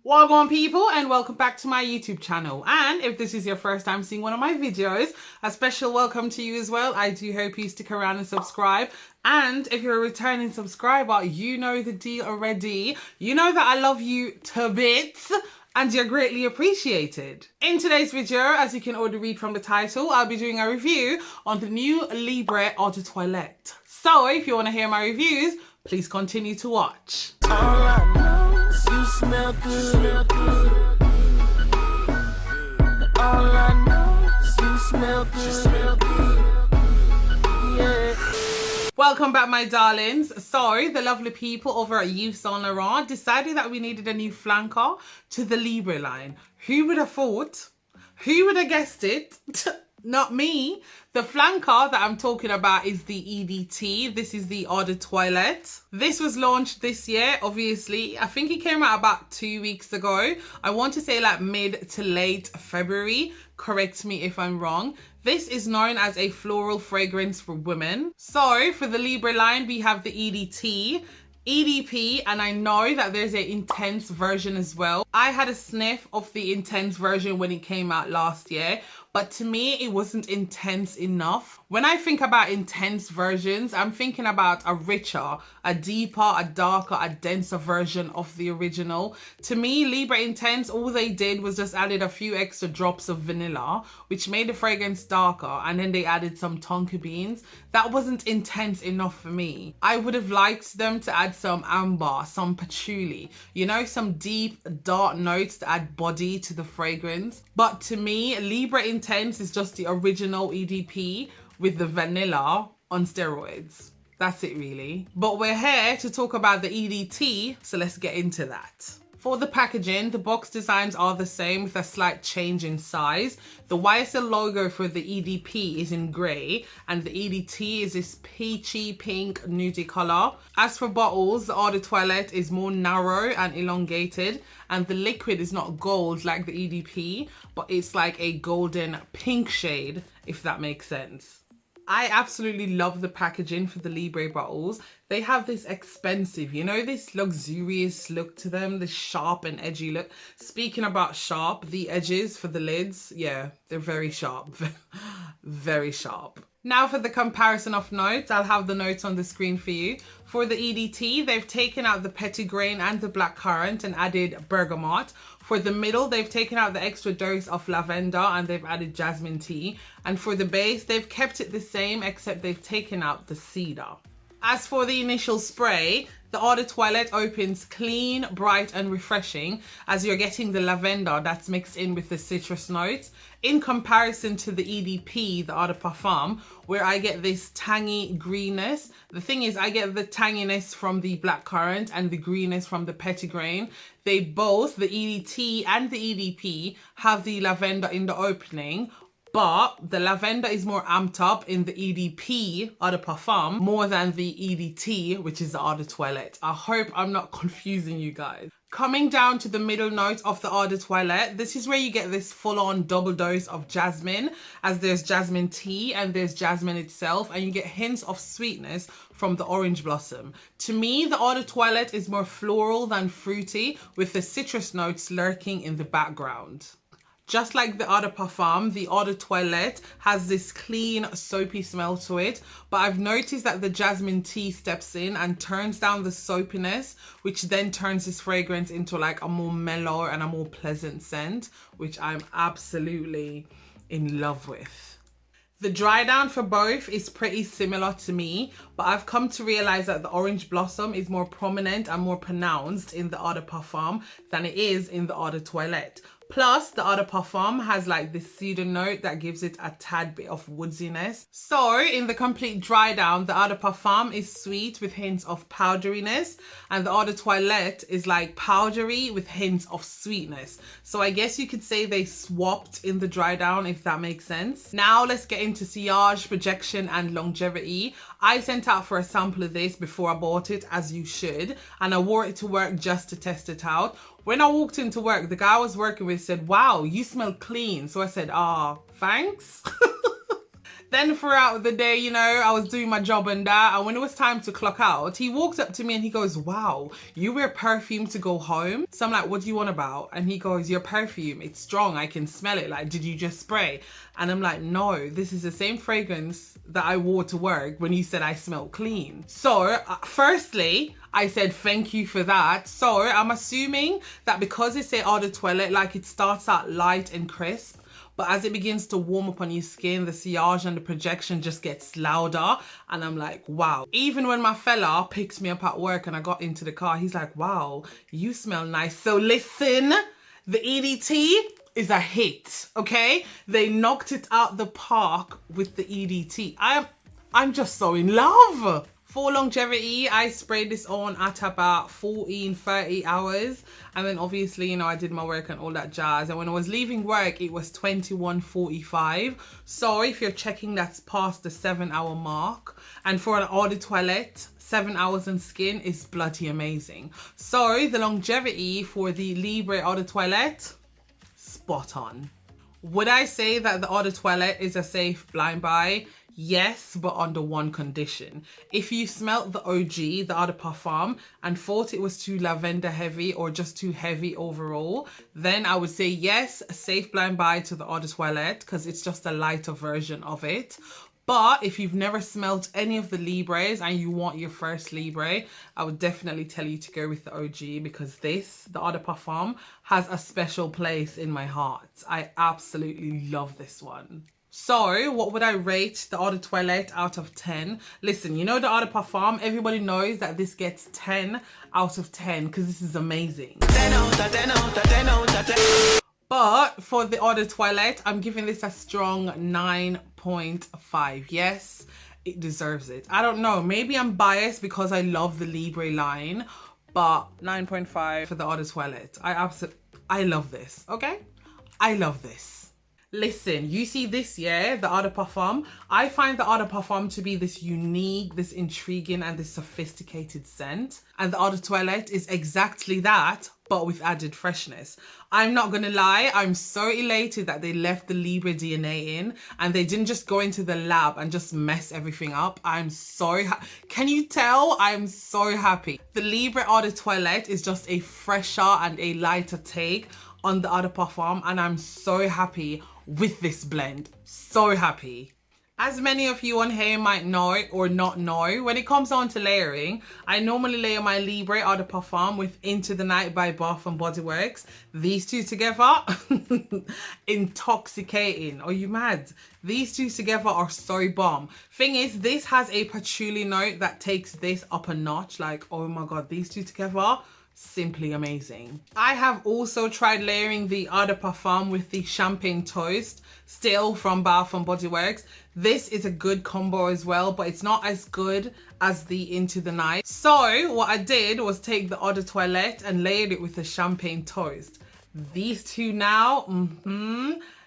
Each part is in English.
Welcome people and welcome back to my YouTube channel, and if this is your first time seeing one of my videos, a special welcome to you as well. I do hope you stick around and subscribe, and if you're a returning subscriber, you know the deal already. You know that I love you to bits and you're greatly appreciated. In today's video, as you can already read from the title, I'll be doing a review on the new Libre EDT Toilette. So if you want to hear my reviews, please continue to watch. You smell good. All I know is you smell good. Yeah. Welcome back, my darlings. So the lovely people over at Yves Saint Laurent decided that we needed a new flanker to the Libre line. Who would have thought? Who would have guessed it? Not me. The flanker that I'm talking about is the EDT. This is the Eau de Toilette. This was launched this year, obviously. I think it came out about 2 weeks ago. I want to say like mid to late February. Correct me if I'm wrong. This is known as a floral fragrance for women. So for the Libre line, we have the EDT, EDP, and I know that there's an intense version as well. I had a sniff of the intense version when it came out last year, but to me, it wasn't intense enough. When I think about intense versions, I'm thinking about a richer, a deeper, a darker, a denser version of the original. To me, Libre Intense, all they did was just added a few extra drops of vanilla, which made the fragrance darker, and then they added some tonka beans. That wasn't intense enough for me. I would have liked them to add some amber, some patchouli, you know, some deep, dark notes to add body to the fragrance. But to me, Libre Intense is just the original EDP with the vanilla on steroids. That's it really. But we're here to talk about the EDT, so let's get into that. For the packaging, the box designs are the same with a slight change in size. The YSL logo for the EDP is in grey and the EDT is this peachy pink nudie colour. As for bottles, the Eau de Toilette is more narrow and elongated, and the liquid is not gold like the EDP, but it's like a golden pink shade, if that makes sense. I absolutely love the packaging for the Libre bottles. They have this expensive, you know, this luxurious look to them, this sharp and edgy look. Speaking about sharp, the edges for the lids, yeah, they're very sharp, very sharp. Now for the comparison of notes, I'll have the notes on the screen for you. For the EDT, they've taken out the petitgrain and the blackcurrant and added bergamot. For the middle, they've taken out the extra dose of lavender and they've added jasmine tea. And for the base, they've kept it the same except they've taken out the cedar. As for the initial spray, the Eau de Toilette opens clean, bright and refreshing as you're getting the lavender that's mixed in with the citrus notes, in comparison to the EDP, the Eau de Parfum, where I get this tangy greenness. The thing is, I get the tanginess from the blackcurrant and the greenness from the petitgrain. They both, the EDT and the EDP, have the lavender in the opening, but the lavender is more amped up in the EDP, Eau de Parfum, more than the EDT, which is the Eau de Toilette. I hope I'm not confusing you guys. Coming down to the middle note of the Eau de Toilette, this is where you get this full-on double dose of jasmine, as there's jasmine tea and there's jasmine itself, and you get hints of sweetness from the orange blossom. To me, the Eau de Toilette is more floral than fruity, with the citrus notes lurking in the background. Just like the Eau de Parfum, the Eau de Toilette has this clean, soapy smell to it, but I've noticed that the jasmine tea steps in and turns down the soapiness, which then turns this fragrance into like a more mellow and a more pleasant scent, which I'm absolutely in love with. The dry down for both is pretty similar to me, but I've come to realize that the orange blossom is more prominent and more pronounced in the Eau de Parfum than it is in the Eau de Toilette. Plus, the Eau de Parfum has like this cedar note that gives it a tad bit of woodsiness. So, in the complete dry down, the Eau de Parfum is sweet with hints of powderiness, and the Eau de Toilette is like powdery with hints of sweetness. So I guess you could say they swapped in the dry down, if that makes sense. Now let's get into sillage, projection and longevity. I sent out for a sample of this before I bought it, as you should, and I wore it to work just to test it out. When I walked into work, the guy I was working with said, "Wow, you smell clean." So I said, "Ah, thanks." Then throughout the day, you know, I was doing my job and that. And when it was time to clock out, he walked up to me and he goes, wow, you wear perfume to go home? So I'm like, what do you want about? And he goes, your perfume, it's strong. I can smell it. Like, did you just spray? And I'm like, no, this is the same fragrance that I wore to work when you said I smelled clean. So firstly, I said, thank you for that. So I'm assuming that because it's a eau de toilette, like it starts out light and crisp, but as it begins to warm up on your skin, the sillage and the projection just gets louder. And I'm like, wow. Even when my fella picks me up at work and I got into the car, he's like, wow, you smell nice. So listen, the EDT is a hit, okay? They knocked it out the park with the EDT. I'm just so in love. For longevity, I sprayed this on at about 14-30 hours. And then obviously, you know, I did my work and all that jazz. And when I was leaving work, it was 21:45. So if you're checking, that's past the 7-hour mark. And for an eau de toilette, 7 hours on skin is bloody amazing. So the longevity for the Libre eau de toilette, spot on. Would I say that the eau de toilette is a safe blind buy? Yes, but under one condition. If you smelt the OG, the eau de parfum, and thought it was too lavender heavy or just too heavy overall, then I would say yes, a safe blind buy to the eau de toilette because it's just a lighter version of it. But if you've never smelt any of the Libres and you want your first Libre, I would definitely tell you to go with the OG because this, the eau de parfum, has a special place in my heart. I absolutely love this one. So what would I rate the eau de toilette out of 10? Listen, you know the eau de parfum, everybody knows that this gets 10 out of 10 because this is amazing. But for the eau de toilette, I'm giving this a strong 9.5. Yes, it deserves it. I don't know, maybe I'm biased because I love the Libre line, but 9.5 for the eau de toilette. I love this, okay? I love this. Listen, you see this, yeah, the eau de parfum. I find the eau de parfum to be this unique, this intriguing and this sophisticated scent. And the eau de toilette is exactly that, but with added freshness. I'm not gonna lie, I'm so elated that they left the Libre DNA in and they didn't just go into the lab and just mess everything up. I'm so can you tell? I'm so happy. The Libre eau de toilette is just a fresher and a lighter take on the eau de parfum, and I'm so happy with this blend. So happy. As many of you on here might know or not know, when it comes down to layering, I normally layer my Libre eau de parfum with Into the Night by Bath and Body Works. These two together, intoxicating. Are you mad? These two together are so bomb. Thing is, this has a patchouli note that takes this up a notch. Like, oh my God, these two together, simply amazing. I have also tried layering the eau de parfum with the Champagne Toast, still from Bath and Body Works. This is a good combo as well, but it's not as good as the Into the Night. So what I did was take the eau de toilette and layered it with the Champagne Toast. These two now,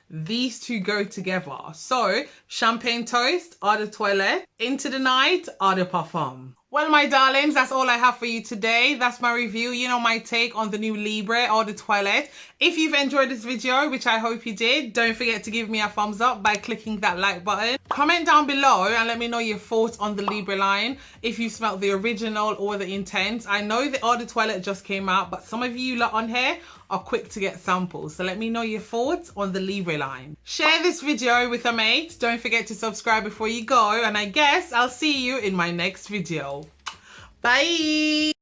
these two go together. So Champagne Toast, eau de toilette, Into the Night, eau de parfum. Well, my darlings, that's all I have for you today. That's my review, you know, my take on the new Libre eau de toilette. If you've enjoyed this video, which I hope you did, don't forget to give me a thumbs up by clicking that like button. Comment down below and let me know your thoughts on the Libre line, if you smelled the original or the intense. I know the eau de toilette just came out, but some of you lot on here are quick to get samples. So let me know your thoughts on the Libre line. Share this video with a mate. Don't forget to subscribe before you go. And I guess I'll see you in my next video. Bye.